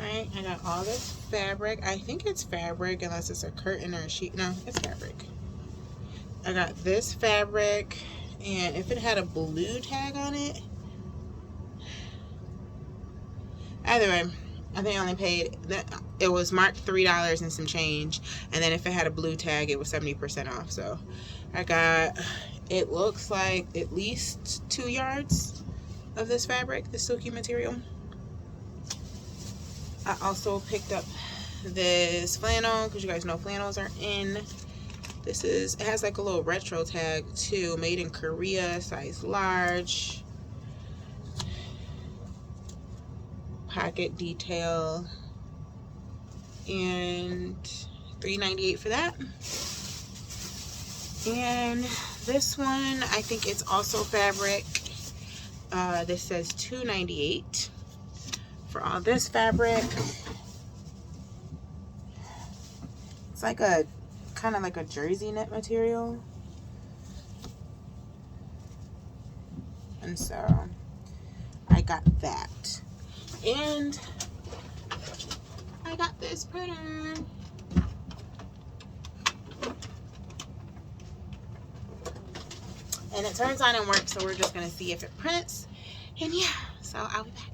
Alright, I got all this fabric. I think it's fabric unless it's a curtain or a sheet. No, it's fabric. I got this fabric, and if it had a blue tag on it, either way, I think I only paid that. It was marked $3 and some change, and then if it had a blue tag, it was 70% off. So I got, it looks like at least 2 yards of this fabric, this silky material. I also picked up this flannel because you guys know flannels are in. This is, it has like a little retro tag too, made in Korea, size large. Pocket detail, and $3.98 for that. And this one, I think it's also fabric. This says $2.98 for all this fabric. It's like a kind of like a jersey knit material, and so I got that. And I got this printer. And it turns on and works, so we're just gonna see if it prints. And yeah, so I'll be back.